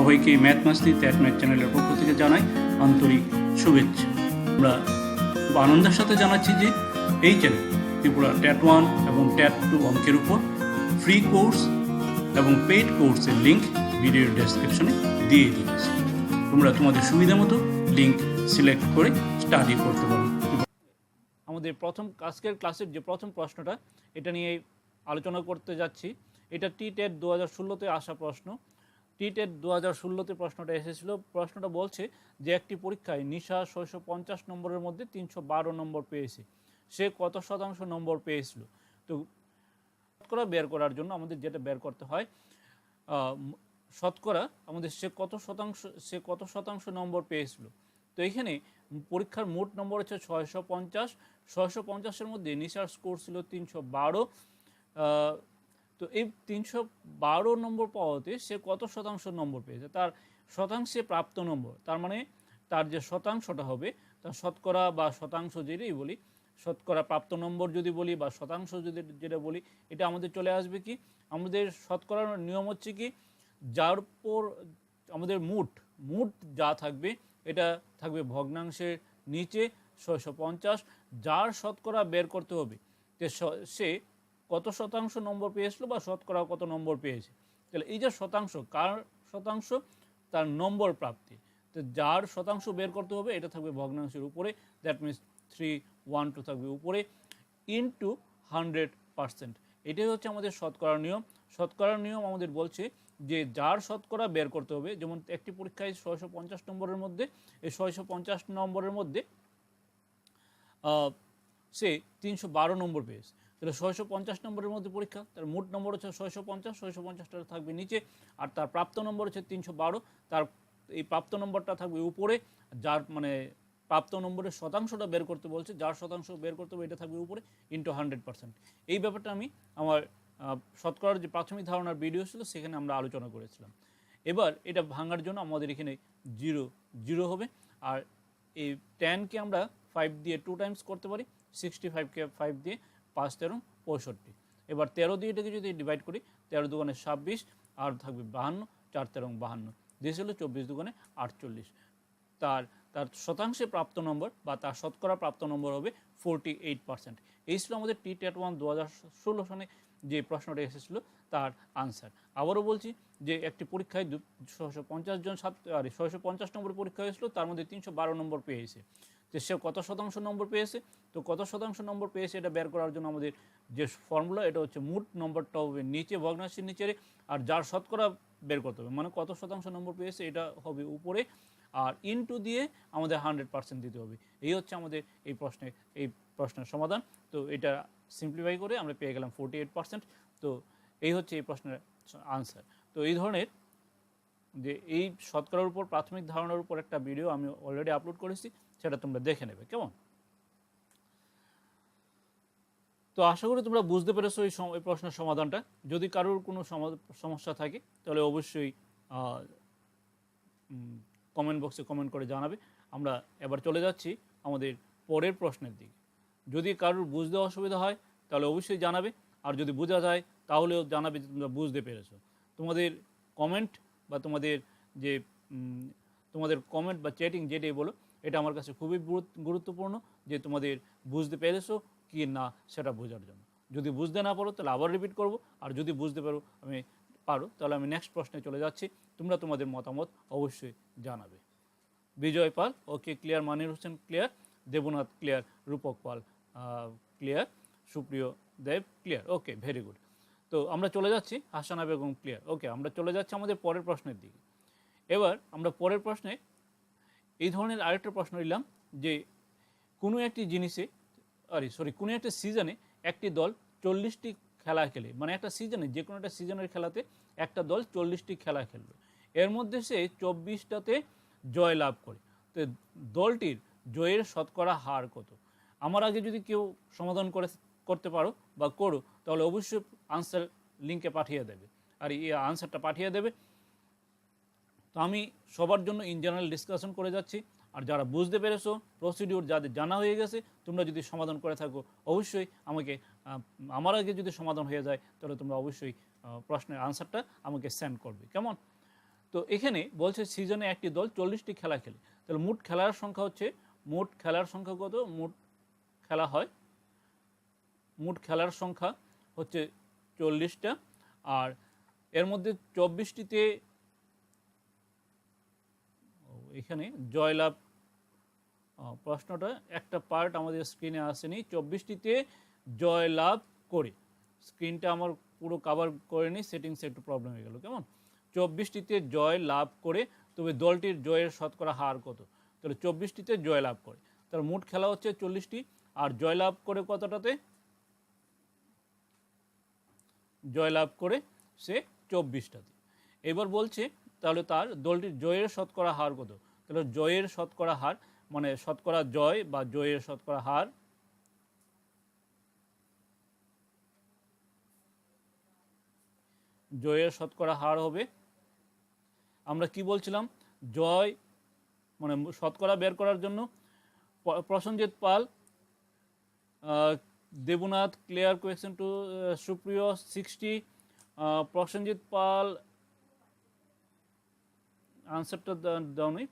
সবাইকে ম্যাথ মাস্তি ত্যাট ম্যাথ চ্যানেলের পক্ষ থেকে জানাই আন্তরিক শুভেচ্ছা। আমরা খুব আনন্দের সাথে জানাচ্ছি যে এই চ্যানেল ত্রিপুরা ট্যাট 1 এবং ট্যাট 2 অঙ্কের উপর ফ্রি কোর্স এবং পেইড কোর্সের লিঙ্ক ভিডিওর ডেসক্রিপশনে দিয়ে দিয়েছি। তোমরা তোমাদের সুবিধা মতো লিঙ্ক সিলেক্ট করে স্টাডি করতে পারো। আমাদের আজকের ক্লাসের যে প্রথম প্রশ্নটা, এটা নিয়ে আলোচনা করতে যাচ্ছি। এটা টি-টেট 2016-তে আসা প্রশ্ন। টি-টেট 2016-তে প্রশ্নটা এসেছিল। প্রশ্নটা বলছে যে একটি পরীক্ষায় নিশা 650 নম্বরের মধ্যে 312 নম্বর পেয়েছে, সে কত শতাংশ নম্বর পেয়েছিল? তো শতকরা বের করার জন্য আমাদের যেটা বের করতে হয়, শতকরা আমাদের সে কত শতাংশ নম্বর পেয়েছিল। তো এখানে পরীক্ষার মোট নম্বর হচ্ছে 650 মধ্যে নিশার স্কোর ছিল 312। তো এই 312 নম্বর পাওয়াতে সে কত শতাংশ নম্বর পেয়েছে, তার শতাংশে প্রাপ্ত নম্বর, তার মানে তার যে শতাংশটা হবে, তার শতকরা বা শতাংশ যেটাই বলি, শতকরা প্রাপ্ত নম্বর যদি বলি বা শতাংশ যদি যেটা বলি, এটা আমাদের চলে আসবে কি, আমাদের শতকরার নিয়ম হচ্ছে কি, যার উপর আমাদের মুঠ যা থাকবে এটা থাকবে ভগ্নাংশের নিচে 650, যার শতকরা বের করতে হবে সে কত শতাংশ নম্বর পেয়েছিল বা শতকরা কত নম্বর পেয়েছে। তাহলে এই যে শতাংশ, কার শতাংশ? তার নম্বর প্রাপ্তি। তো যার শতাংশ বের করতে হবে এটা থাকবে ভগ্নাংশের উপরে, দ্যাট মিনস 312 থাকবে উপরে, ইনটু 100%। এটাই হচ্ছে আমাদের শতকরার নিয়ম। শতকরার নিয়ম আমাদের বলছে যে যার শতকরা বের করতে হবে, যেমন একটি পরীক্ষায় 650 নম্বরের মধ্যে, এই 650 নম্বরের মধ্যে সে 312 নম্বর পেয়েছে। তাহলে 650 নম্বরের মধ্যে পরীক্ষা, তার মোট নম্বর হচ্ছে 650টা থাকবে নিচে, আর তার প্রাপ্ত নম্বর হচ্ছে 312। তার এই প্রাপ্ত নম্বরটা থাকবে উপরে, যার মানে প্রাপ্ত নম্বরের শতাংশটা বের করতে বলছে, যার শতাংশ বের করতে হবে এটা থাকবে উপরে, ইনটু 100%। এই ব্যাপারটা আমি আমার শতকরার যে প্রাথমিক ধারণার ভিডিও ছিল সেখানে আমরা আলোচনা করেছিলাম। এবার এটা ভাঙার জন্য আমাদের এখানে 0 হবে, আর এই 10কে আমরা 5 দিয়ে 2 টাইমস করতে পারি, 65কে 5 দিয়ে 5 13 65। এবার 13 দিয়ে এটাকে যদি ডিভাইড করি, 13 দুগুণে 26, আর থাকবে 52, 4 13 52, দিয়ে ছিল 24 দুগুণে 48। তার শতাংশে প্রাপ্ত নম্বর বা তার শতকরা প্রাপ্ত নম্বর হবে 48%। এই ছিল আমাদের টি-টেট 1 2016 সনে যে প্রশ্নটা এসেছিল তার আনসার। আবারও বলছি যে একটি পরীক্ষায় 650 নম্বর পরীক্ষা হয়েছিল, তার মধ্যে 312 নম্বর পেয়েছে, যে সে কত শতাংশ নম্বর পেয়েছে। তো কত শতাংশ নম্বর পেয়েছে এটা বের করার জন্য আমাদের যে ফর্মুলা, এটা হচ্ছে মোট নম্বরটা হবে নিচে ভগ্নাংশের নিচে, আর যার শতকরা বের করতে হবে, মানে কত শতাংশ নম্বর পেয়েছে এটা হবে উপরে, আর ইনটু দিয়ে আমাদের 100% দিতে হবে। এই হচ্ছে আমাদের এই প্রশ্নের সমাধান। তো এটা সিম্পলিফাই করে আমরা পেয়ে গেলাম 48%। তো এই হচ্ছে এই প্রশ্নের আনসার। তো এই ধরনের যে এই শতকরার উপর প্রাথমিক ধারণার উপর একটা ভিডিও আমি অলরেডি আপলোড করেছি, সেটা তোমরা দেখে নেবে, কেমন? তো আশা করি তোমরা বুঝতে পেরেছো এই প্রশ্নের সমাধানটা। যদি কারোর কোনো সমস্যা থাকে তাহলে অবশ্যই কমেন্ট বক্সে কমেন্ট করে জানাবে। আমরা এবার চলে যাচ্ছি আমাদের পরের প্রশ্নের দিকে। যদি কারোর বুঝতে অসুবিধা হয় তাহলে অবশ্যই জানাবে, আর যদি বোঝা যায় তাহলেও জানাবে যে তোমরা বুঝতে পেরেছো। তোমাদের কমেন্ট বা তোমাদের কমেন্ট বা চ্যাটিং যেটাই বলো, এটা আমার কাছে খুবই গুরুত্বপূর্ণ, যে তোমাদের বুঝতে পেরেছো কি না সেটা বোঝার জন্য। যদি বুঝতে না পারো তাহলে আবার রিপিট করব, আর যদি বুঝতে পারো তাহলে আমি নেক্সট প্রশ্নে চলে যাচ্ছি। তোমরা তোমাদের মতামত অবশ্যই জানাবে। বিজয় পাল ওকে ক্লিয়ার, মানির হোসেন ক্লিয়ার, দেবনাথ ক্লিয়ার, রূপক পাল ক্লিয়ার, সুপ্রিয় দেব ক্লিয়ার, ওকে ভেরি গুড। তো আমরা চলে যাচ্ছি, হাসানা বেগম ক্লিয়ার, ওকে। আমরা চলে যাচ্ছি আমাদের পরের প্রশ্নের দিকে। এবার আমরা পরের প্রশ্নে এই ধরনের আরেকটা প্রশ্ন নিলাম, যে কোনো একটি সিজনে একটি দল 40টি খেলা খেলে, মানে একটা সিজনে, যে কোনো একটা সিজনের খেলাতে একটা দল 40টি খেলা খেললো, এর মধ্যে সে 24টাতে জয় লাভ করে। তো দলটির জয়ের শতকরা হার কত? আমার আগে যদি কেউ সমাধান করতে পারো বা করো, তাহলে অবশ্যই আনসার লিঙ্কে পাঠিয়ে দেবে, আর এই আনসারটা পাঠিয়ে দেবে। তো আমি সবার জন্য ইন জেনারেল ডিসকাশন করে যাচ্ছি, আর যারা বুঝতে পেরেছো প্রসিডিউর যাদের জানা হয়ে গেছে, তোমরা যদি সমাধান করে থাকো অবশ্যই আমার আগে যদি সমাধান হয়ে যায় তাহলে তোমরা অবশ্যই প্রশ্নের আনসারটা আমাকে সেন্ড করবে, কেমন? তো এখানে বলছে সিজনে একটি দল 40টি খেলা খেলে, তাহলে মোট খেলার সংখ্যা হচ্ছে, মোট খেলার সংখ্যা কত, মোট খেলা হয়, মোট খেলার সংখ্যা হচ্ছে 40টা, আর এর মধ্যে 24টিতে এখানে জয়লাভ, প্রশ্নটা একটা পার্ট আমাদের স্ক্রিনে আসেনি, 24টিতে জয়লাভ করে, স্ক্রিনটা আমার পুরো কাভার করেনি, সেটিংসে একটু প্রবলেম হয়ে গেল, কেমন, 24টিতে জয় লাভ করে, তবে দলটির জয়ের শতকরা হার কত, তাহলে 24টিতে জয় লাভ করে, তার মোট খেলা হচ্ছে 40টি, আর জয় লাভ করে কতটাতে, জয় লাভ করে সে 24টাতে। এবার বলছে তাহলে তার দলটির জয়ের শতকরা হার কত, তাহলে জয়ের শতকরা হার মানে শতকরা জয় বা জয়ের শতকরা হার, জয়ের শতকরা হার হবে, আমরা কি বলছিলাম, জয় মানে শতকরা বের করার জন্য প্রসেনজিৎ পাল, দেবনাথ ক্লিয়ার কোয়েশ্চেন টু সুপ্রিয় 60, প্রসেনজিৎ পাল আনসারটা দাও নেই,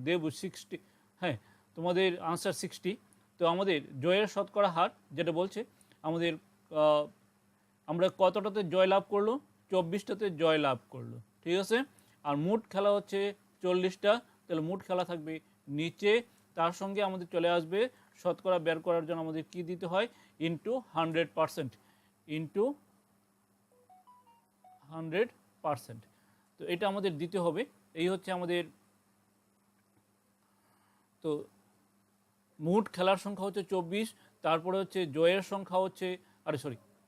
দেবু 60, হ্যাঁ তোমাদের আনসার 60। তো আমাদের জয়ের শতকরা হার যেটা বলছে আমাদের, আমরা কতটাতে জয় লাভ করলো, 24টাতে জয় লাভ করলো, ঠিক আছে, আর মোট খেলা হচ্ছে 40টা, তাহলে মোট খেলা থাকবে নিচে, তার সঙ্গে আমাদের চলে আসবে শতকরা বের করার জন্য আমাদের কি দিতে হয়, ইন্টু 100%, ইন্টু 100%, তো এটা আমাদের দিতে হবে, এই হচ্ছে আমাদের, তো মোট খেলার সংখ্যা হচ্ছে 24, তারপরে হচ্ছে জয়ের সংখ্যা হচ্ছে,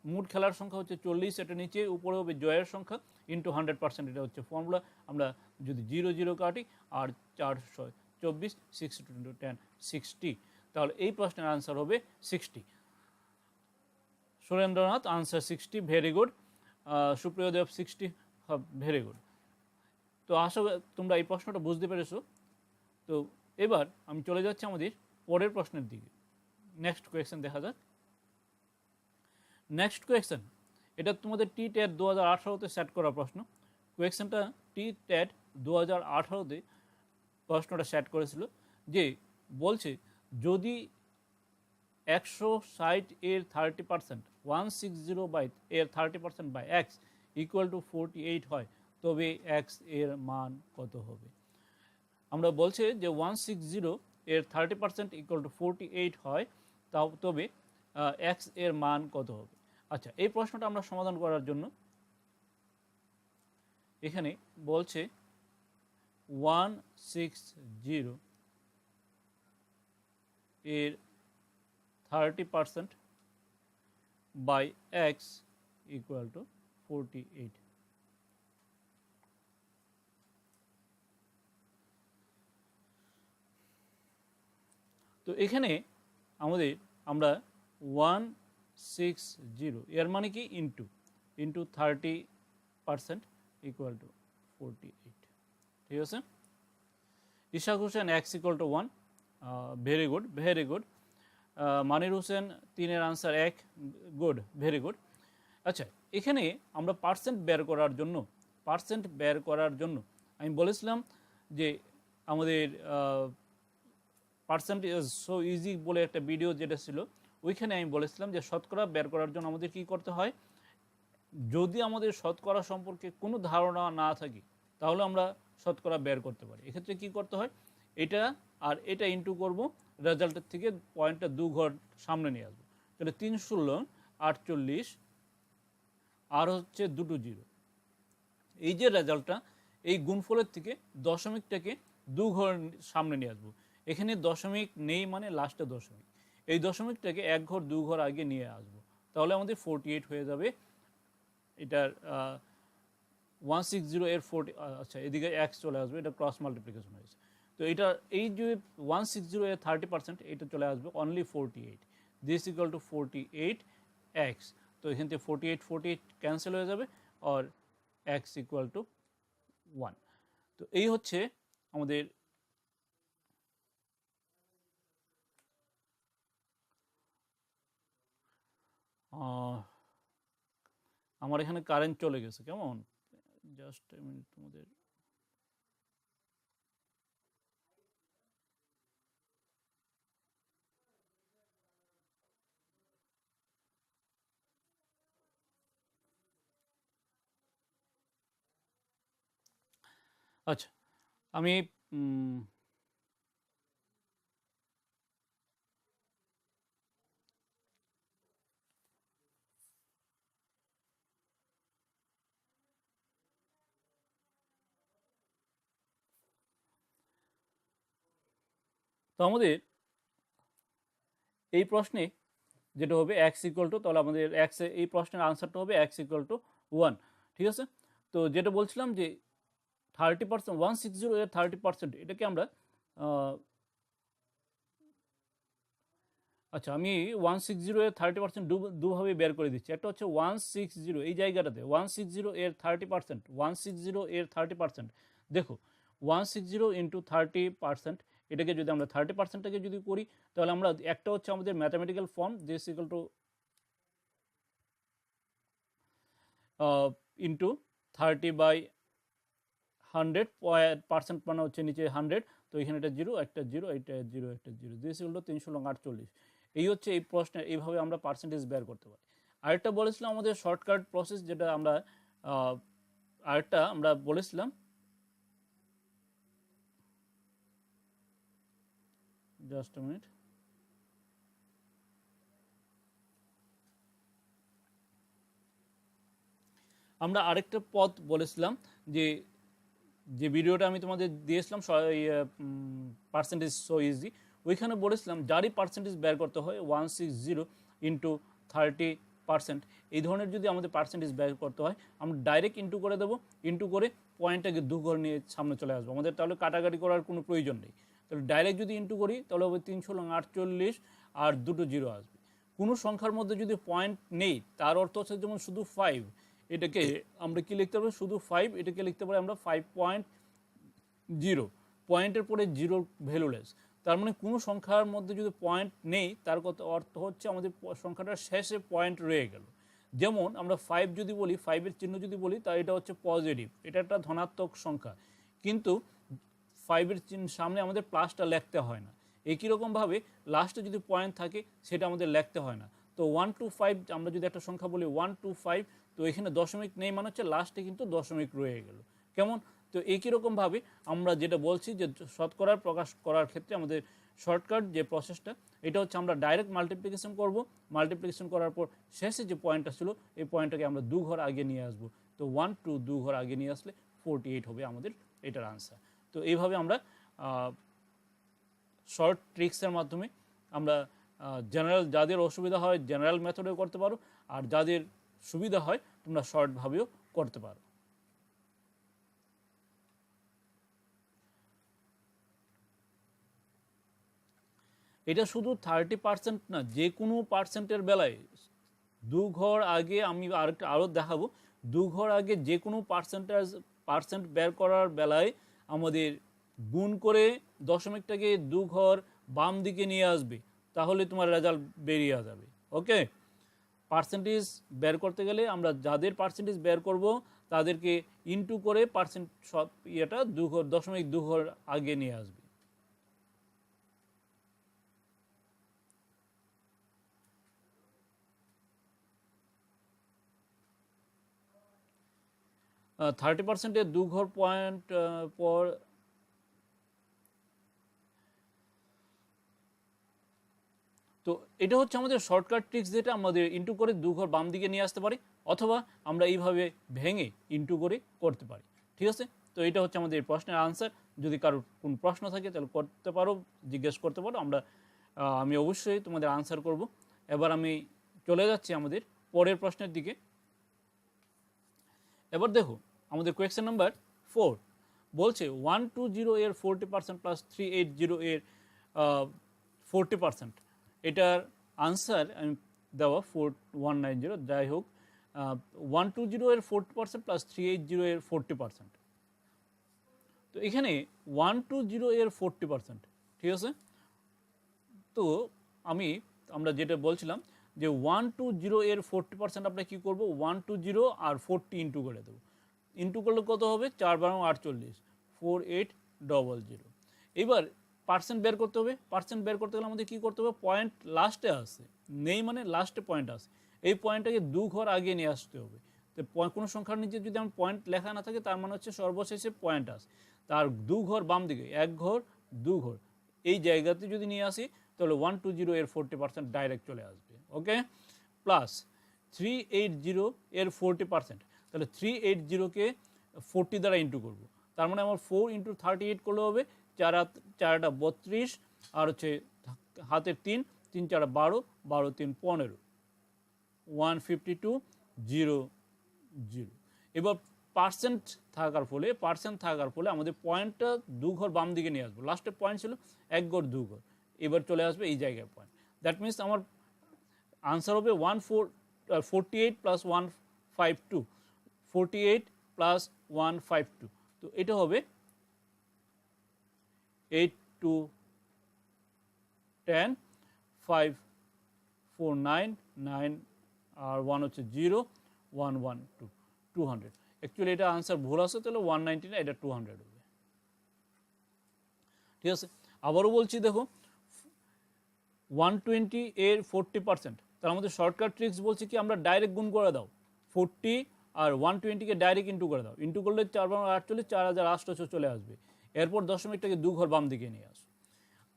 মোট খেলার সংখ্যা হচ্ছে 40, এটা নিচে, উপরে হবে জয়ের সংখ্যা ইন্টু 100%, এটা হচ্ছে ফর্মুলা, আমরা যদি 0 0 কাটি আর 4 6 24, 6 × 10 60, তাহলে এই প্রশ্নের আনসার হবে 60। সুরেন্দ্রনাথ আনসার 60, ভেরি গুড, সুপ্রিয় দেব 60, ভেরি গুড। তো আশা তোমরা এই প্রশ্নটা বুঝতে পেরেছো। তো এবার আমি চলে যাচ্ছি আমাদের পরের প্রশ্নের দিকে, নেক্সট কোয়েশ্চেন দেখা যাক। নেক্সট কোয়েশ্চেন, এটা তোমাদের টি-টেট 2018-তে সেট করা প্রশ্ন, কোয়েশ্চেনটা টি-টেট 2018-তে প্রশ্নটা সেট করেছিল, যে বলছে যদি 160 এর 30%, 160 এর 30% বাই এক্স ইকুয়াল টু 48 হয়, তবে এক্স এর মান কত হবে। আমরা বলছে যে 160 এর 30% ইকুয়াল টু 48 হয়, তবে এক্স এর মান কত হবে। আচ্ছা, এই প্রশ্নটা আমরা সমাধান করার জন্য এখানে বলছে 160 এর 30% বাই এক্স ইকুয়াল টু 48। তো এখানে আমরা 160 এর মানে কি ইন্টু 30% ইকুয়াল টু 48, ঠিক আছে। Ishaq Hossain x equal to 1, very good, very good. Manir Hossain 3-এর আনসার 1, গুড, ভেরি গুড। আচ্ছা, এখানে আমরা পার্সেন্ট বের করার জন্য আমি বলেছিলাম যে আমাদের পার্সেন্ট ইজ সো ইজি বলে একটা ভিডিও যেটা ছিল, ওইখানে আমি বলেছিলাম যে শতকরা বের করার জন্য আমাদের কি করতে হয়, যদি আমাদের শতকরা সম্পর্কে কোনো ধারণা না থাকে তাহলে আমরা শতকরা বের করতে পারি। এক্ষেত্রে কি করতে হয়, এটা আর এটা ইন্টু করব, রেজাল্টের থেকে পয়েন্টটা 2 ঘর সামনে নিয়ে আসবো, তাহলে 3 × 16 48, আর হচ্ছে 2 0, এই যে রেজাল্টটা, এই গুণফলের থেকে দশমিকটাকে 2 ঘর সামনে নিয়ে আসবো, এখানে দশমিক নেই মানে লাস্টে দশমিক, এই দশমিকটাকে 1 ঘর 2 ঘর আগে নিয়ে আসবো, তাহলে আমাদের 48 হয়ে যাবে। এটার 160 এর 40, আচ্ছা এদিকে এক্স চলে আসবে, এটা ক্রস মাল্টিপ্লিকেশন হয়েছে, তো এটা এই যে 160 এর 30% এটা চলে আসবে only 48, this equal to 48 x, তো এখান থেকে 48 ক্যান্সেল হয়ে যাবে, আর এক্স ইকুয়াল টু 1। তো এই হচ্ছে আমাদের আমার এখানে কারেন্ট চলে গেছে, কেমন, জাস্ট মিনিট তোমাদের আচ্ছা, আমি তো আমাদের এই প্রশ্নে যেটা হবে এক্স ইকুয়াল টু, তাহলে আমাদের এক্স, এই প্রশ্নের আনসারটা হবে এক্স ইকুয়াল টু 1। ঠিক আছে, তো যেটা বলছিলাম যে 30%, 160 এর 30%, এটাকে আমরা আচ্ছা আমি 160 এর 30% দুভাবে বের করে দিচ্ছি। একটা হচ্ছে 160, এই জায়গাটাতে 160 এর 30%, 160 এর 30%, দেখো 160 ইন্টু 30%, এটাকে যদি আমরা 30%টাকে যদি করি, তাহলে আমরা একটা হচ্ছে আমাদের mathematical form, this equal to into 30/100, মানে হচ্ছে নিচে 100, তো এখানে একটা জিরো, একটা জিরো, এটা জিরো, একটা জিরো, দিস ইকুয়াল টু 348। এই হচ্ছে এই প্রশ্নের, এইভাবে আমরা পার্সেন্টেজ বের করতে পারি। আরেকটা বলেছিলাম আমাদের শর্টকাট প্রসেস, যেটা আমরা আরেকটা আমরা বলেছিলাম, জাস্ট আ মিনিট, আমরা আরেকটা পথ বলেছিলাম, যে যে ভিডিওটা আমি তোমাদের দিয়েছিলাম পার্সেন্টেজ সো ইজি, ওইখানে বলেছিলাম যারই পার্সেন্টেজ বের করতে হয় 160 ইন্টু 30%, এই ধরনের যদি আমাদের পার্সেন্টেজ বের করতে হয়, আমরা ডাইরেক্ট ইন্টু করে দেবো, ইন্টু করে পয়েন্টটাকে দু ঘর নিয়ে সামনে চলে আসবো, আমাদের তাহলে কাটাকাটি করার কোনো প্রয়োজন নেই। তাহলে ডাইরেক্ট যদি ইন্টু করি, তাহলে হবে 348 আর দুটো জিরো আসবে। কোনো সংখ্যার মধ্যে যদি পয়েন্ট নেই, তার অর্থ হচ্ছে যেমন শুধু 5, এটাকে আমরা কি লিখতে পারি, শুধু 5, এটাকে লিখতে পারি আমরা 5.0, পয়েন্টের পরে জিরো ভ্যালুলেস। তার মানে কোনো সংখ্যার মধ্যে যদি পয়েন্ট নেই, তার কথা অর্থ হচ্ছে আমাদের সংখ্যাটার শেষে পয়েন্ট রয়ে গেল। যেমন আমরা 5 যদি বলি, 5-এর চিহ্ন যদি বলি, তা এটা হচ্ছে পজিটিভ, এটা একটা ধনাত্মক সংখ্যা, কিন্তু 5-এর সামনে আমাদের প্লাসটা লিখতে হয় না। একই রকমভাবে লাস্টে যদি পয়েন্ট থাকে, সেটা আমাদের লিখতে হয় না। তো 1 to 5, আমরা যদি একটা সংখ্যা বলি 1 to 5, তো এখানে দশমিক নেই, মানে হচ্ছে লাস্টে কিন্তু দশমিক রয়ে গেল। কেমন? তো একই রকমভাবে আমরা যেটা বলছি যে শতকরার প্রকাশ করার ক্ষেত্রে আমাদের শর্টকাট যে প্রসেসটা, এটা হচ্ছে আমরা ডাইরেক্ট মাল্টিপ্লিকেশন করব, মাল্টিপ্লিকেশন করার পর শেষে যে পয়েন্টটা ছিল, এই পয়েন্টটাকে আমরা দু ঘর আগে নিয়ে আসবো। তো 1 to দু ঘর আগে নিয়ে আসলে 48 হবে আমাদের এটার আনসার। তো এইভাবে আমরা শর্ট ট্রিক্সের মাধ্যমে আমরা জেনারেল, যাদের অসুবিধা হয় জেনারেল মেথডেও করতে পারো, আর যাদের সুবিধা হয় তোমরা শর্টভাবেও করতে পারো। এটা শুধু 30% না, যে কোনো পার্সেন্টের বেলায় দু ঘর আগে, আমি আরও দেখাবো, দু ঘর আগে যে কোনো পার্সেন্ট বের করার বেলায় আমাদের গুণ করে দশমিকটাকে দু ঘর বাম দিকে নিয়ে আসবে, তাহলে তোমার রেজাল্ট বেরিয়ে যাবে। ওকে, পার্সেন্টেজ বের করতে গেলে আমরা যাদের পার্সেন্টেজ বের করব, তাদেরকে ইনটু করে পার্সেন্ট সব ইয়েটা দু ঘর, দশমিক দু ঘর আগে নিয়ে আসবে। 30%-এর দু ঘর পয়েন্ট পর, তো এটা হচ্ছে আমাদের শর্টকাট ট্রিক্স, যেটা আমাদের ইনটু করে দু ঘর বাম দিকে নিয়ে আসতে পারি, অথবা আমরা এইভাবে ভেঙে ইনটু করে করতে পারি। ঠিক আছে, তো এটা হচ্ছে আমাদের প্রশ্নের আনসার। যদি কারোর কোনো প্রশ্ন থাকে তাহলে করতে পারো, জিজ্ঞেস করতে পারো, আমি অবশ্যই তোমাদের আনসার করব। এবার আমি চলে যাচ্ছি আমাদের পরের প্রশ্নের দিকে। এবার দেখো আমাদের কোয়েশ্চেন নাম্বার 4 বলছে 120 এর 40% প্লাস 380 এর 40%, এটার আনসার আমি দেওয়া 4190, যাই হোক 120 এর 40% প্লাস 380 এর 40%। তো এখানে 120 এর 40%, ঠিক আছে, তো আমরা যেটা বলছিলাম যে 120 এর 40% আমরা কী করবো, 120 আর 40 ইন্টু করে দেবো। ইন্টু করলে কত হবে, 4×48, 4800। এবার পার্সেন্ট বের করতে হবে। পার্সেন্ট বের করতে গেলে আমাদের কী করতে হবে, পয়েন্ট লাস্টে আসে, নেই মানে লাস্টে পয়েন্ট আসে, এই পয়েন্টটাকে দু ঘর আগে নিয়ে আসতে হবে। তো তো কোনো সংখ্যার নিচে যদি আমার পয়েন্ট লেখা না থাকে তার মানে হচ্ছে সর্বশেষে পয়েন্ট আছে, তার দু ঘর বাম দিকে, এক ঘর দু ঘর এই জায়গাতে যদি নিয়ে আসি তাহলে 120 এর 40% ডাইরেক্ট চলে আসবে। ওকে, প্লাস 380 এর 40%, তাহলে 380কে 40 দ্বারা ইন্টু করবো, তার মানে আমার 4 × 38 করলে হবে 4 × 32 আর হচ্ছে হাতের 3, 3 × 4 = 12, 12 × 3 = 15, 152.00। এবার পার্সেন্ট থাকার ফলে আমাদের পয়েন্টটা দু ঘর বাম দিকে নিয়ে আসবো, লাস্টে পয়েন্ট ছিল এক ঘর দু ঘর, এবার চলে আসবে এই জায়গায় পয়েন্ট। দ্যাট মিনস আমার আনসার হবে 48 + 152, 48 + 152, তো এটা হবে 8 2 10 5 4 9 9 আর 1 হচ্ছে 0 1 1 2 200। অ্যাকচুয়ালি এটা আনসার ভুল আছে, তাহলে 190 না, এটা 200 হবে। ঠিক আছে, আবারও বলছি, দেখো 120 এর 40%, তার মধ্যে শর্টকাট ট্রিক্স বলছি কি আমরা ডাইরেক্ট গুণ করে দাও, 40 আর 120কে ডাইরেক্ট ইন্টু করে দাও, ইন্টু করলে 4 × 48 4800 চলে আসবে, এরপর দশমিকটাকে দু ঘর বাম দিকে নিয়ে আসো,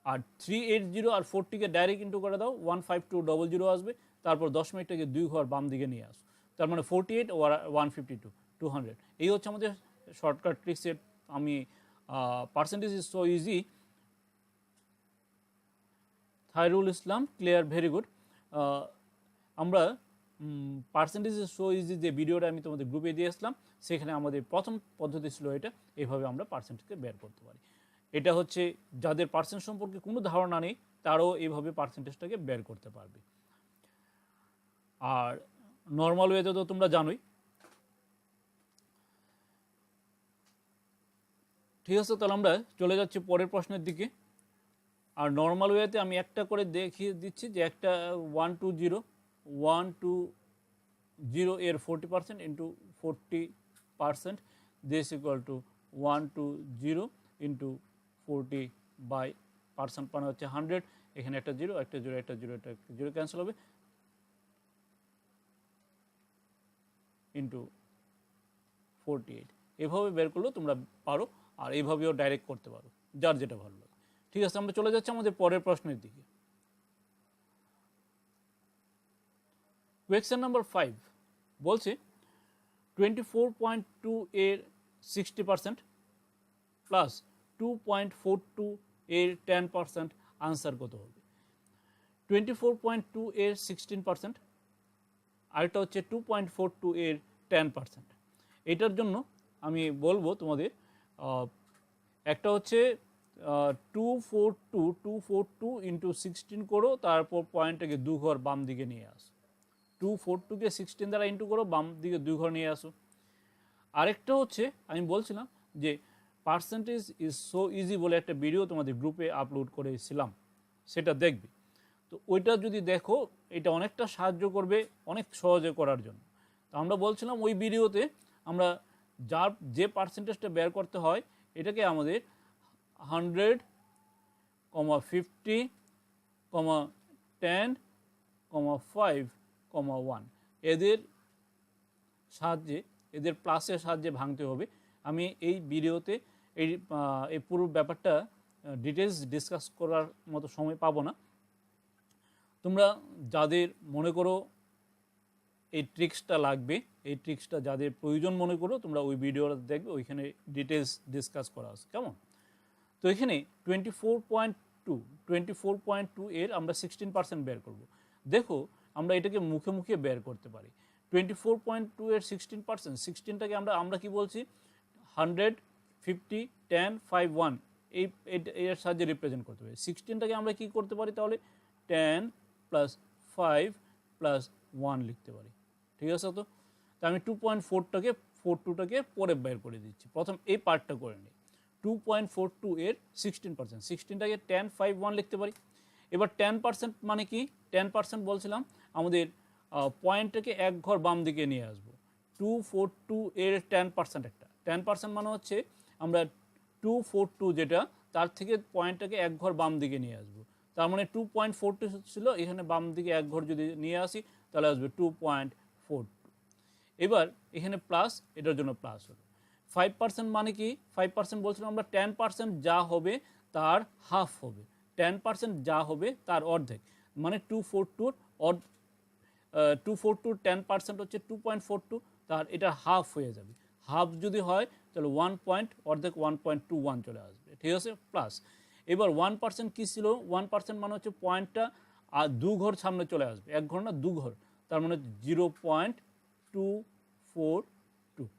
আর 380 আর 40কে ডাইরেক্ট ইন্টু করে দাও, 15200 আসবে, তারপর দশমিকটাকে দুই ঘর বাম দিকে নিয়ে আসো, তার মানে 48 ও 152 200। এই হচ্ছে আমাদের শর্টকাট ট্রিক্সের। আমি percentage is so easy. Khairul Islam, clear, very good. আমরা পার্সেন্টেজ ইজ সো ইজি যে ভিডিওটা আমি তোমাদের গ্রুপে দিয়েছিলাম, সেখানে আমাদের প্রথম পদ্ধতি ছিল এটা, এইভাবে আমরা পার্সেন্টেজকে বের করতে পারি। এটা হচ্ছে যাদের পার্সেন্ট সম্পর্কে কোনো ধারণা নেই তারাও এইভাবে পার্সেন্টেজটাকে বের করতে পারবে। আর নর্মাল ওয়েতে তো তোমরা জানোই। ঠিক আছে, তাহলে আমরা চলে যাচ্ছি পরের প্রশ্নের দিকে। আর নর্মাল ওয়েতে আমি একটা করে দেখিয়ে দিচ্ছি যে একটা 120 এর 40% into 40%, this equal to 120 into 40/% মানে হচ্ছে 100, এখানে একটা জিরো একটা জিরো একটা জিরো একটা জিরো ক্যান্সেল হবে, ইন্টু 48। এভাবে বের করলেও তোমরা পারো, আর এইভাবেও ডাইরেক্ট করতে পারো, যার যেটা ভালো লাগে। ঠিক আছে, আমরা চলে যাচ্ছি আমাদের পরের প্রশ্নের দিকে। কোয়েশ্চেন নাম্বার 5 বলছে 24.2 এর 60% প্লাস 2.42 এর 10% আনসার কত হবে? 24.2 এর 16%, আরেকটা হচ্ছে 2.42 এর 10%। এটার জন্য আমি বলবো তোমাদের একটা হচ্ছে 242 ইন্টু 16 করো, তারপর পয়েন্টটাকে দু ঘর বাম দিকে নিয়ে আসো, 242কে 16 দ্বারা ইন্টু করো, বাম দিকে দুই ঘর নিয়ে আসো। আরেকটা হচ্ছে আমি বলছিলাম যে পার্সেন্টেজ ইজ সো ইজি বলে একটা ভিডিও তোমাদের গ্রুপে আপলোড করেছিলাম, সেটা দেখবে। তো ওইটা যদি দেখো এটা অনেকটা সাহায্য করবে অনেক সহজে করার জন্য। তো আমরা বলছিলাম ওই ভিডিওতে আমরা যে পার্সেন্টেজটা বের করতে হয় এটাকে আমাদের 100, 50, 10, 5, 1 এদের সাহায্যে, এদের প্লাসের সাহায্যে ভাঙতে হবে। আমি এই ভিডিওতে এই পুরো ব্যাপারটা ডিটেলস ডিসকাস করার মতো সময় পাবো না। তোমরা যাদের মনে করো এই ট্রিক্সটা লাগবে, এই ট্রিক্সটা যাদের প্রয়োজন মনে করো, তোমরা ওই ভিডিওটা দেখবে, ওইখানে ডিটেলস ডিসকাস করা আছে, কেমন? তো এখানে 24.2 এর আমরা 16% বের করব। দেখো আমরা এটাকে মুখে মুখে বের করতে পারি। 24.2 এর 16%, 16টাকে আমরা কি বলছি 100, 50, 10, 5, 1 এর সাহায্যে রিপ্রেজেন্ট করতে পারি। 16টাকে আমরা কি করতে পারি তাহলে 10 + 5 + 1 লিখতে পারি। ঠিক আছে, তো আমি 2.42টাকে পরে বের করে দিচ্ছি, প্রথম এই পার্টটা করে নিই। 2.42 এর 16%, 16টাকে 10, 5, 1 লিখতে পারি। এবার 10% মানে কি? 10% বলছিলাম আমাদের পয়েন্টটাকে এক ঘর বাম দিকে নিয়ে আসবো। 242 এর 10% একটা 10% মানে হচ্ছে আমরা 242 যেটা তার থেকে পয়েন্টটাকে এক ঘর বাম দিকে নিয়ে আসবো। তার মানে 2.42 ছিল, এখানে বাম দিকে এক ঘর যদি নিয়ে আসি তাহলে আসবে 2.42। এবার এখানে প্লাস, এটার জন্য প্লাস হলো। 5% মানে কি? 5% বলছিলাম আমরা 10% যা হবে তার হাফ হবে, 10% যা হবে তার অর্ধেক, মানে 242 242 10% হচ্ছে 2.42, তার এটা হাফ হয়ে যাবে। হাফ যদি হয় তাহলে 1 1.21 চলে আসবে, ঠিক আছে, প্লাস। এবার 1% কী ছিল? 1% মানে হচ্ছে পয়েন্টটা আর 2 ঘর সামনে চলে আসবে, 1 ঘর না 2 ঘর, তার মানে 0.242।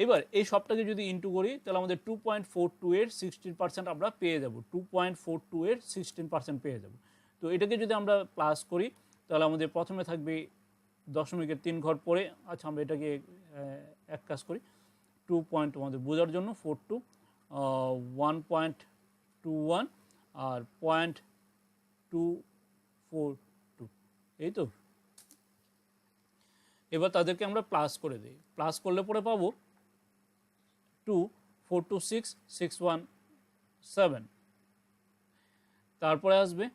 এবার এই সবটাকে যদি ইন্টু করি তাহলে আমাদের 2.42 এর 16% আমরা পেয়ে যাব, 2.42 এর 16% পেয়ে যাব। তো এটাকে যদি আমরা প্লাস করি তাহলে আমাদের প্রথমে থাকবে দশমিকের 3 ঘর পরে, আচ্ছা আমরা এটাকে এক কাজ করি, 2 পয়েন্ট আমাদের বোঝার জন্য 42 1.21 আর 0.242, এই তো। এবার তাদেরকে আমরা প্লাস করে দিই, প্লাস করলে পরে পাবো 2 426 617, তারপরে আসবে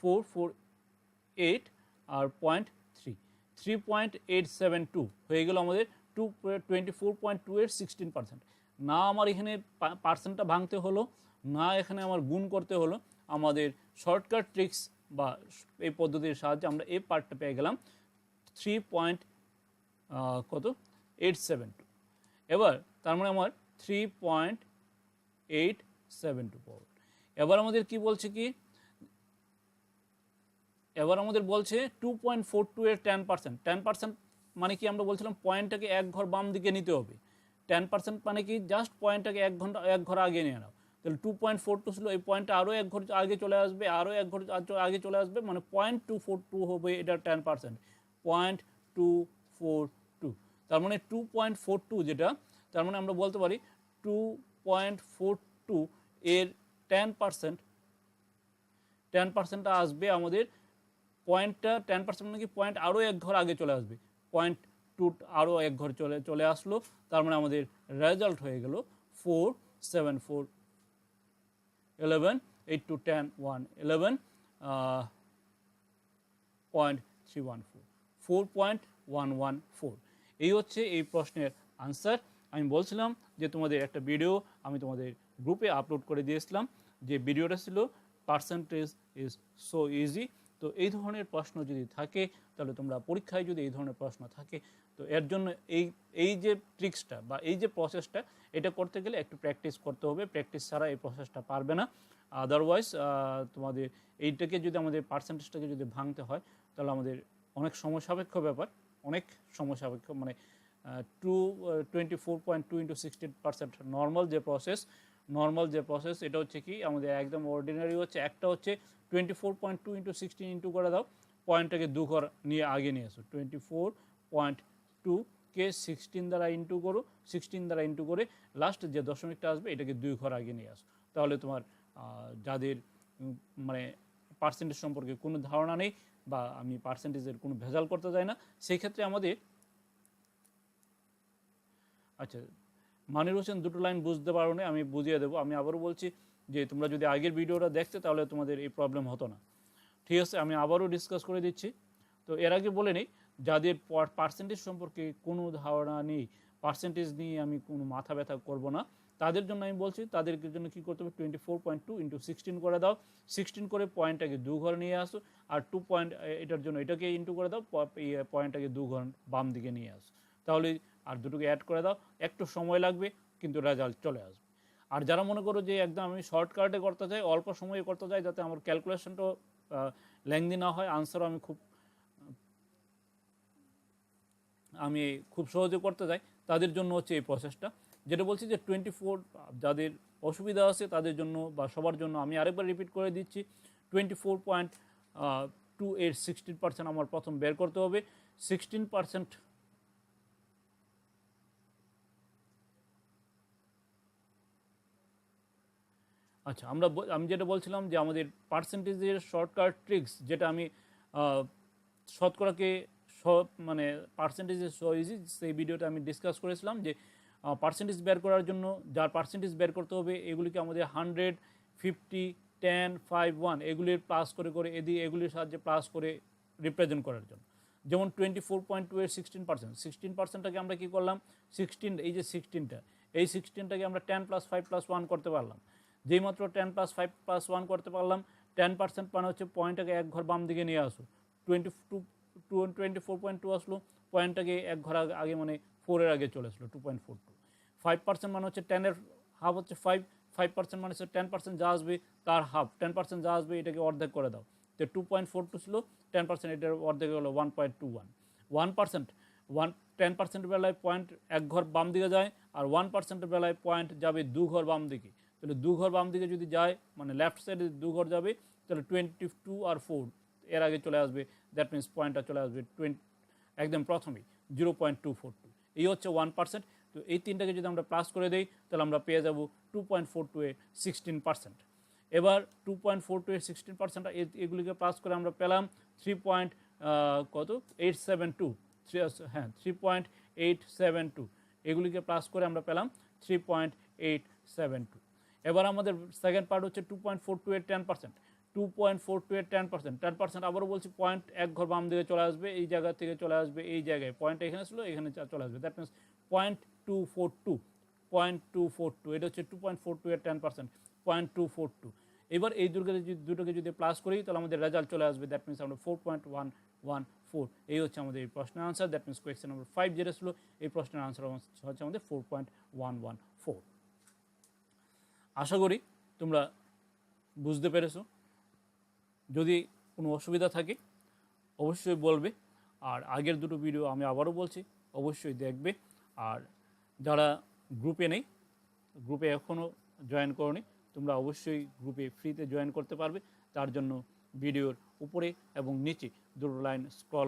448 আর 0.3 3.872 হয়ে গেল আমাদের 24.2 এর 16%। না আমার এখানে পার্সেন্টটা ভাঙতে হলো, না এখানে আমার গুণ করতে হলো, আমাদের শর্টকাট ট্রিক্স বা এই পদ্ধতির সাহায্যে আমরা এই পার্টটা পেয়ে গেলাম 3.872। এবার তার মানে আমার 3.872 পাবো। এবার আমাদের কি বলছে কি, এবার আমাদের বলছে 2.42 এর 10%। 10% মানে কি? আমরা বলছিলাম পয়েন্টটাকে 1 ঘর বাম দিকে নিতে হবে। 10% মানে কি? জাস্ট পয়েন্টটাকে 1 ঘর আগে নিয়ে নাও। তাহলে 2.42 ছিল, এই পয়েন্টটা আরও 1 ঘর আগে চলে আসবে, আরও 1 ঘর আগে চলে আসবে, মানে 0.242 হবে এটা 10%, 0.242। তার মানে 2.42 যেটা, তার মানে আমরা বলতে পারি 2.42 এর 10%টা আসবে আমাদের পয়েন্টটা, 10% মানে কি? পয়েন্ট আরও 1 ঘর আগে চলে আসবে, 0.2 আরও 1 ঘর চলে আসলো, তার মানে আমাদের রেজাল্ট হয়ে গেল 4 7 4 11 8 2 10 1 11 0.314 4.114। এই হচ্ছে এই প্রশ্নের আনসার। আমি বলছিলাম যে তোমাদের একটা ভিডিও আমি তোমাদের গ্রুপে আপলোড করে দিয়েছিলাম, যে ভিডিওটা ছিল পার্সেন্টেজ ইজ সো ইজি। তো এই ধরনের প্রশ্ন যদি থাকে তাহলে তোমরা পরীক্ষায় যদি এই ধরনের প্রশ্ন থাকে, তো এর জন্য এই যে ট্রিক্সটা বা এই যে প্রসেসটা, এটা করতে গেলে একটু প্র্যাকটিস করতে হবে, প্র্যাকটিস ছাড়া এই প্রসেসটা পারবে না। আদারওয়াইজ তোমাদের এইটাকে যদি আমাদের পার্সেন্টেজটাকে যদি ভাঙতে হয় তাহলে আমাদের অনেক সময় সাপেক্ষ ব্যাপার, অনেক সময় সাপেক্ষ, মানে 24.2 ইন্টু 16% নর্মাল যে প্রসেস এটা হচ্ছে কি আমাদের একদম অর্ডিনারি হচ্ছে। একটা হচ্ছে 24.2 ইন্টু 16 ইন্টু করে দাও, পয়েন্টটাকে 2 ঘর নিয়ে আগে নিয়ে আসো, 24.2কে 16 দ্বারা ইন্টু করো, 16 দ্বারা ইন্টু করে লাস্ট যে দশমিকটা আসবে এটাকে 2 ঘর আগে নিয়ে আসো। তাহলে তোমার যাদের মানে পার্সেন্টেজ সম্পর্কে কোনো ধারণা নেই বা আমি পার্সেন্টেজের কোনো ভেজাল করতে চাই না, সেই ক্ষেত্রে আমাদের, আচ্ছা মানির হোসেন দুটো লাইন বুঝতে পারো না, আমি বুঝিয়ে দেবো। আমি আবারও বলছি যে তোমরা যদি আগের ভিডিওটা দেখতে তাহলে তোমাদের এই প্রবলেম হতো না, ঠিক আছে? আমি আবারও ডিসকাস করে দিচ্ছি। তো এর আগে বলে নিই, যাদের পার্সেন্টেজ সম্পর্কে কোনো ধারণা নেই, পার্সেন্টেজ নিয়ে আমি কোনো মাথা ব্যথা করব না, তাদের জন্য আমি বলছি, তাদের জন্য কী করতে হবে, 24.2 ইন্টু 16 করে দাও, 16 করে পয়েন্টটাকে 2 ঘর নিয়ে আসো, আর 2 পয়েন্ট এটার জন্য এটাকে ইন্টু করে দাও, পয়েন্টটাকে 2 ঘর বাম দিকে নিয়ে আসো, তাহলে আর দুটোকে অ্যাড করে দাও, একটু সময় লাগবে কিন্তু রেজাল্ট চলে আসবে। আর যারা মনে করো যে একদম আমি শর্টকাটে করতে চাই, অল্প সময়ে করতে চাই, যাতে আমার ক্যালকুলেশনটাও লেংদি না হয়, আনসারও আমি খুব সহজে করতে চাই, তাদের জন্য হচ্ছে এই প্রসেসটা। যেটা বলছি যে 24, যাদের অসুবিধা আছে তাদের জন্য বা সবার জন্য আমি আরেকবার রিপিট করে দিচ্ছি, 24.2 এর 16% আমার প্রথম বের করতে হবে। 16%, আচ্ছা আমি যেটা বলছিলাম যে আমাদের পার্সেন্টেজের শর্টকাট ট্রিক্স, যেটা আমি শতকরাকে মানে পার্সেন্টেজের সো ইজি, সেই ভিডিওটা আমি ডিসকাস করেছিলাম যে পার্সেন্টেজ বের করার জন্য যার পার্সেন্টেজ বের করতে হবে এগুলিকে আমাদের 100, 50, 10, 5, 1 এগুলির প্লাস করে এগুলির সাহায্যে প্লাস করে রিপ্রেজেন্ট করার জন্য। যেমন 24.2 এর 16%, 16%টাকে আমরা কি করলাম, 16 এই যে 16টা, এই 16টাকে আমরা 10 + 5 + 1 করতে পারলাম। যেই মাত্র 10 + 5 + 1 করতে পারলাম, 10% মানে হচ্ছে পয়েন্টটাকে এক ঘর বাম দিকে নিয়ে আসো, 24.2 আসলো, পয়েন্টটাকে এক ঘর আগে মানে 4 এর আগে চলে আসলো 2.42। 5% মানে হচ্ছে 10 এর হাফ হচ্ছে 5, 5% মানে হচ্ছে 10% যা আসবে তার হাফ, 10% যা আসবে এটাকে অর্ধেক করে দাও। তো 2.42 ছিল, 10% এটার অর্ধেক হলো 1.21। 1% 10%-এর বেলায় পয়েন্ট এক ঘর বাম দিকে যায়, আর 1%-এর বেলায় পয়েন্ট যাবে দু ঘর বাম দিকে। তাহলে দু ঘর বাম দিকে যদি যায় মানে লেফট সাইডে দু ঘর যাবে, তাহলে 22 আর 4 এর আগে চলে আসবে, দ্যাট মিনস পয়েন্টটা চলে আসবে একদম প্রথমেই 0.242। এই হচ্ছে 1%। তো এই তিনটাকে যদি আমরা প্লাস করে দিই তাহলে আমরা পেয়ে যাব 2.42 এর 16%। এবার 2.42 এর 16%, এগুলিকে প্লাস করে আমরা পেলাম 3.872, হ্যাঁ 3.872, এগুলিকে প্লাস করে আমরা পেলাম 3.872। এবার আমাদের সেকেন্ড পার্ট হচ্ছে 2.42 এর 10%, 2.42 এর 10%, আবারও বলছি পয়েন্ট এক ঘর বাম দিকে চলে আসবে, এই জায়গা থেকে চলে আসবে এই জায়গায়, পয়েন্ট এখানে ছিল এখানে চলে আসবে, দ্যাট মিনস 0.242, এটা হচ্ছে 2.42 এর 10%, 0.242। এবার এই দুটোকে যদি প্লাস করি তাহলে আমাদের রেজাল্ট চলে আসবে, দ্যাট মিনস আমরা 4.114। এই হচ্ছে আমাদের এই প্রশ্নের answer, that means question number 5 যেটা ছিল এই প্রশ্নের আনসার হচ্ছে আমাদের 4.114। আশা করি তোমরা বুঝতে পেরেছো। যদি কোনো অসুবিধা থাকে অবশ্যই বলবে, আর আগের দুটো ভিডিও আমি আবারও বলছি অবশ্যই দেখবে। আর যারা গ্রুপে নেই, গ্রুপে এখনও জয়েন করনি, তোমরা অবশ্যই গ্রুপে ফ্রিতে জয়েন করতে পারবে। তার জন্য ভিডিওর উপরে এবং নিচে দুটো লাইন স্ক্রল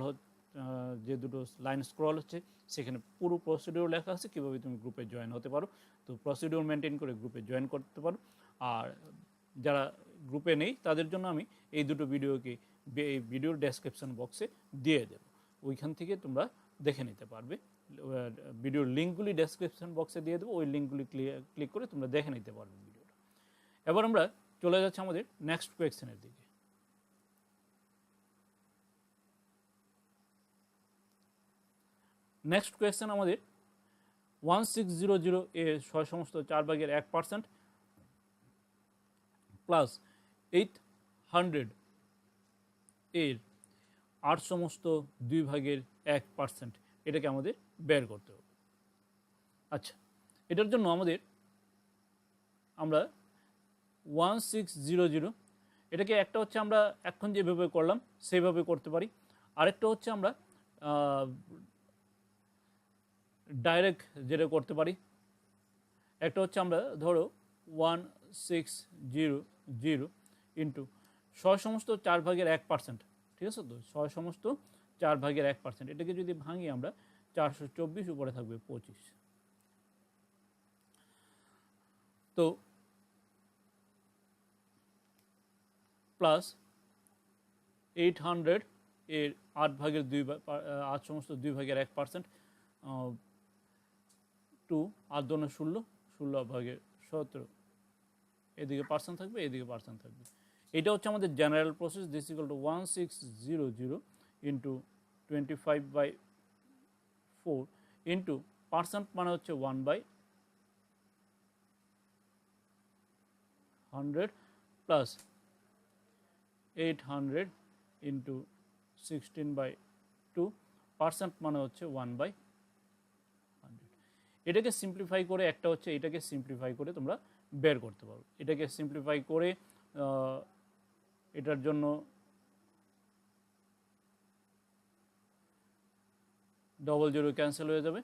যে দুটো লাইন স্ক্রল হচ্ছে সেখানে পুরো প্রসিডিওর লেখা আছে কীভাবে তুমি গ্রুপে জয়েন হতে পারো। তো প্রসিডিওর মেনটেন করে গ্রুপে জয়েন করতে পারো। আর যারা গ্রুপে নেই তাদের জন্য আমি এই দুটো ভিডিওকে এই ভিডিওর ডেসক্রিপশন বক্সে দিয়ে দেবো, ওইখান থেকে তোমরা দেখে নিতে পারবে। ভিডিওর লিঙ্কগুলি ডেসক্রিপশন বক্সে দিয়ে দেবো, ওই লিঙ্কগুলি ক্লিক করে তোমরা দেখে নিতে পারবে ভিডিওটা। এবার আমরা চলে যাচ্ছি আমাদের নেক্সট কোয়েশ্চেনের দিকে। নেক্সট কোয়েশ্চেন আমাদের 1600 এর 6/4% প্লাস 800 এর 8/2%, এটাকে আমাদের বের করতে হবে। আচ্ছা, এটার জন্য আমরা 1600, এটাকে একটা হচ্ছে আমরা এখন যেভাবে করলাম সেইভাবে করতে পারি, আরেকটা হচ্ছে আমরা ডাইরেক্ট যেটা করতে পারি। একটা হচ্ছে আমরা ধরো 1600 ইন্টু 6/4%, ঠিক আছে? তো 6/4%, এটাকে যদি ভাঙি আমরা 424, উপরে থাকবে 25। তো প্লাস 800 এর 8/2%, 2 আর 2 16, 16/17, এদিকে পার্সেন্ট থাকবে এদিকে পার্সেন্ট থাকবে। এটা হচ্ছে আমাদের general process. This equal to 1600 into 25/4 into percent মানে হচ্ছে 1/100 প্লাস 800 ইন্টু 16/2, পার্সেন্ট মানে হচ্ছে 1/100। এটাকে সিম্পলিফাই করে একটা হচ্ছে এটাকে সিম্পলিফাই করে তোমরা বের করতে পারো। এটাকে সিম্পলিফাই করে এটার জন্য ডবল জিরো ক্যান্সেল হয়ে যাবে,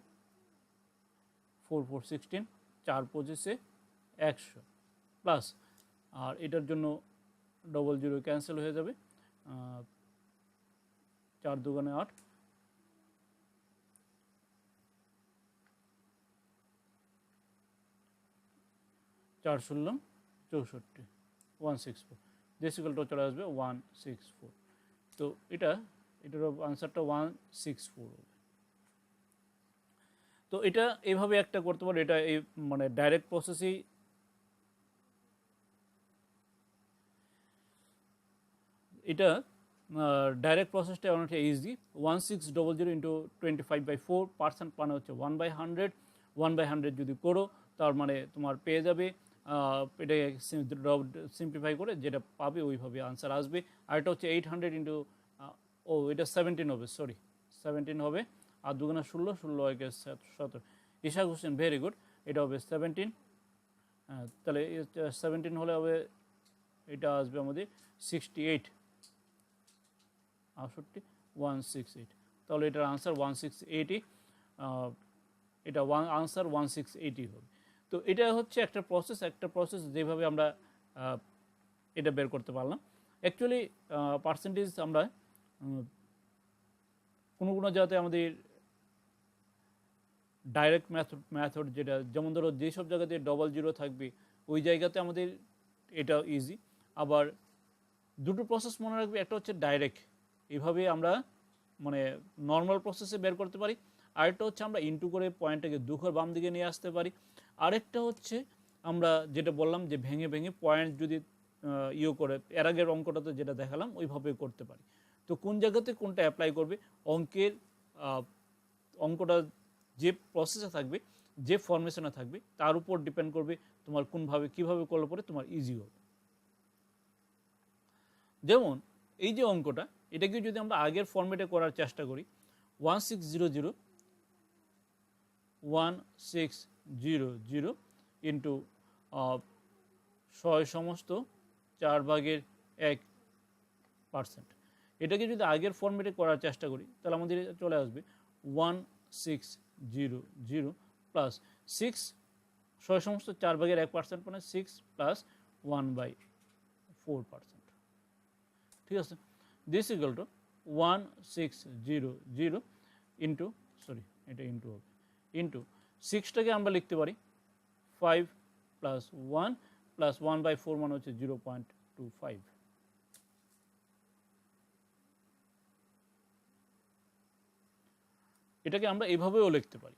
4 4 16, 4 25 100 প্লাস, আর এটার জন্য ডবল জিরো ক্যান্সেল হয়ে যাবে, 4 2 8, 4 16 64, 164, ডেসিকেলটা চলে আসবে 164। তো এটার আনসারটা 164 হবে। তো এটা এইভাবে একটা করতে পারো, এটা এই মানে ডাইরেক্ট প্রসেসেই এটা ডাইরেক্ট প্রসেসটা অনেকটা ইজি। 1600 ইন্টু 25/4% মানে হচ্ছে 1/100। 1/100 যদি করো তার মানে তোমার পেয়ে যাবে, এটাকে সিম্পলিফাই করে যেটা পাবে ওইভাবে আনসার আসবে। আর এটা হচ্ছে 800 ইন্টু, এটা 17 হবে, সরি 17 হবে। আর দুগুণা 16, 16 একে 17। Isha Hossain, very good. এটা হবে 17। তাহলে 17 হলে হবে, এটা আসবে আমাদের 68, 168। তাহলে এটার আনসার 1680। এটা আনসার 1680 হবে। তো এটা হচ্ছে একটা প্রসেস যেভাবে আমরা এটা বের করতে পারলাম। অ্যাকচুয়ালি পার্সেন্টেজ আমরা কোনো জায়গাতে আমাদের ডাইরেক্ট মেথড যেটা, যেমন ধরো যেসব জায়গাতে ডবল জিরো থাকবে ওই জায়গাতে আমাদের এটা ইজি। আবার দুটো প্রসেস মনে রাখবে, একটা হচ্ছে ডাইরেক্ট, এভাবে আমরা মানে নর্মাল প্রসেসে বের করতে পারি। আরেকটা হচ্ছে আমরা ইনটু করে পয়েন্টটাকে দুঘর বাম দিকে নিয়ে আসতে পারি। আরেকটা হচ্ছে আমরা যেটা বললাম যে ভেঙে ভেঙে পয়েন্ট যদি করে, এর আগের অঙ্কটাতে যেটা দেখালাম ওইভাবে করতে পারি। তো কোন জায়গাতে কোনটা অ্যাপ্লাই করবে, অঙ্কটা যে প্রসেসে থাকবে, যে ফরমেশনে থাকবে তার উপর ডিপেন্ড করবে তোমার কীভাবে করলে পরে তোমার ইজি হবে। যেমন এই যে অঙ্কটা, এটাকে যদি আমরা আগের ফরম্যাটে করার চেষ্টা করি, 1600 ইন্টু 6 সমস্ত 4/1%, এটাকে যদি আগের ফরম্যাটে করার চেষ্টা করি তাহলে আমাদের চলে আসবে 1600 প্লাস 6, 6 সমস্ত 4/1% মানে 6 প্লাস 1/4%। ঠিক আছে, this equal to 1600 into, sorry এটা ইন্টু হবে, ইন্টু 6টাকে আমরা লিখতে পারি 5 প্লাস 1 প্লাস 1/4 মানে হচ্ছে 0.25। এটাকে আমরা এভাবেও লিখতে পারি।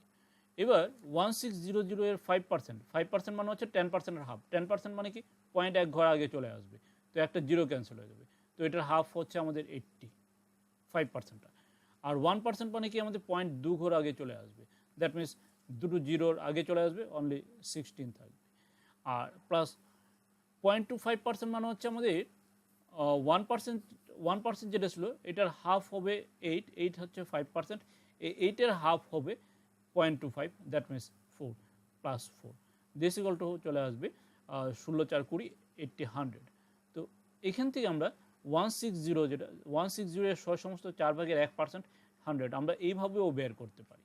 এবার 1600 এর 5% মানে হচ্ছে 10%-এর হাফ। 10% মানে কি, পয়েন্ট এক ঘর আগে চলে আসবে, তো একটা জিরো ক্যান্সেল হয়ে যাবে, তো এটার হাফ হচ্ছে আমাদের 85%। আর 1% মানে কি, আমাদের পয়েন্ট দু ঘর আগে চলে আসবে, দ্যাট মিনস দুটো জিরোর আগে চলে আসবে, অনলি 16 থাকবে। আর প্লাস 0.25% মানে হচ্ছে আমাদের 1% যেটা ছিল এটার হাফ হবে 8 হচ্ছে 5%, এই 8-এর হাফ হবে 0.25, that means 4 plus 4, this equal to চলে আসবে 16 4 20 80 100। তো এখান থেকে আমরা 160 যেটা 160 এর সমস্ত 4/1% 100 আমরা এইভাবেও বের করতে পারি।